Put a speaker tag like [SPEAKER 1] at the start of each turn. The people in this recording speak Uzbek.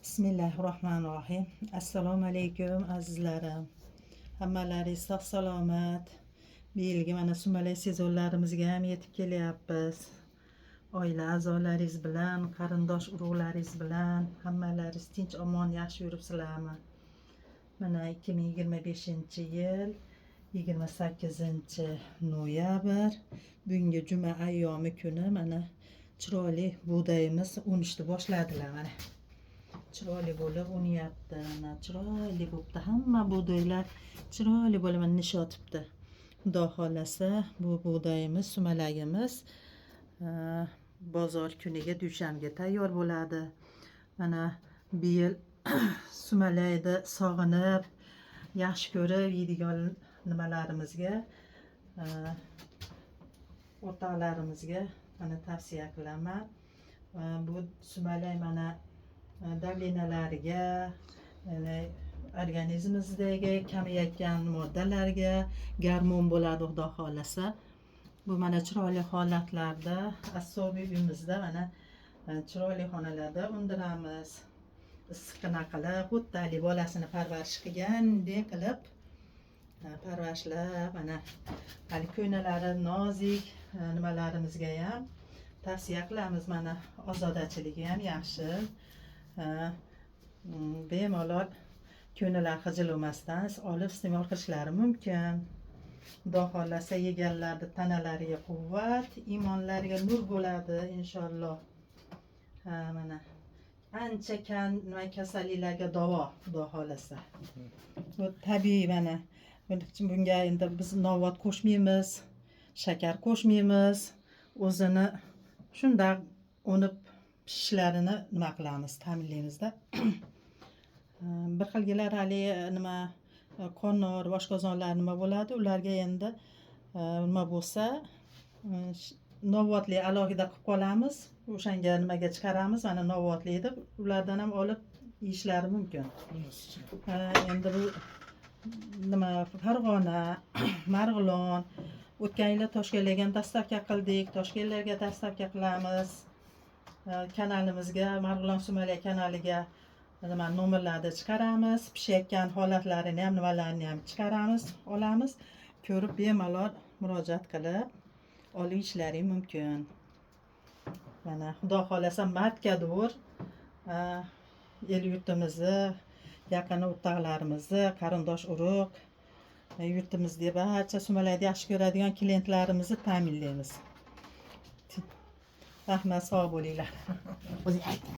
[SPEAKER 1] Bismillahirrahmanirrahim. Assalomu alaykum azizlarim. Hammalaringiz sog' salomat. Bu yilgi mana sumalak sezonlarimizga ham yetib kelyapmiz. Oila a'zolaringiz bilan, qarindosh urug'laringiz bilan hammalaringiz tinch omon yaxshi yuribsizlarmi? Mana 2025-yil 28-noyabr bugungi juma ayyomi kuni mana chiroyli bug'doyimiz unishni boshladilar mana. Chiroyli bo'lib unyapti. Mana chiroyli bo'libdi. Hamma bug'doylar chiroyli bo'lib nishotibdi. Xudo xolasa bu bug'doyimiz, sumalagimiz bozor kuniga dushanbaga tayyor bo'ladi. Mana bu yil sumalakni sog'inib, yaxshi ko'rib yeydigan nimalarimizga, o'rtoqlarimizga mana tavsiya qilaman. Bu sumalak mana davlenalariga, organizmimizdagi kamayayotgan moddalarga garmon bo'ladi xudo xolasa. Bu mana chiroyli holatlarda asobiy uyimizda mana chiroyli xonalarda undiramiz. Issiqqina qilib, xuddi hali bolasini parvarish qilgandek qilib parvarishlab, mana hali ko'ynalari nozik nimalarimizga ham tavsiya qilamiz. Mana ozodachiligi ham yaxshi. Bemalol ko'ngillar xijilmasdan olib iste'mol qilishlari mumkin. Xudo xolasa yeganlarni tanalariga quvvat, iymonlariga nur bo'ladi inshaalloh. Mana ancha kasalliklarga davo xudo xolasa. Bu tabiiy mana. Bunga endi biz novvot qo'shmaymiz, shakar qo'shmaymiz. O'zini shunday unib pishishlarini nima qilamiz, ta'minlaymizda. Bir xilgilar hali nima qonor, oshqozonlar nima bo'ladi, ularga endi nima bo'lsa novvotli alohida qilib qolamiz. O'shanga nimaga chiqaramiz, mana novvotli deb ulardan ham olib yeyishlari mumkin. Endi bu nima Farg'ona, Marg'ilon, o'tgan yili Toshkentlarga dastavka qildik, Toshkentlarga dastavka qilamiz. Kanalimizga, Marg'ilon sumalak kanaliga nima nomerlarni chiqaramiz, pishayotgan holatlarini ham nimalarini ham chiqaramiz, olamiz. Ko'rib bemalol murojaat qilib olishlari mumkin. Mana xudo xolasa martgadur el yurtimizni, yaqin o'rtoqlarimizni, qarindosh urug' yurtimizda barcha sumalakni yaxshi ko'radigan klientlarimizni ta'minlaymiz. Rahmat, sog' bo'linglar.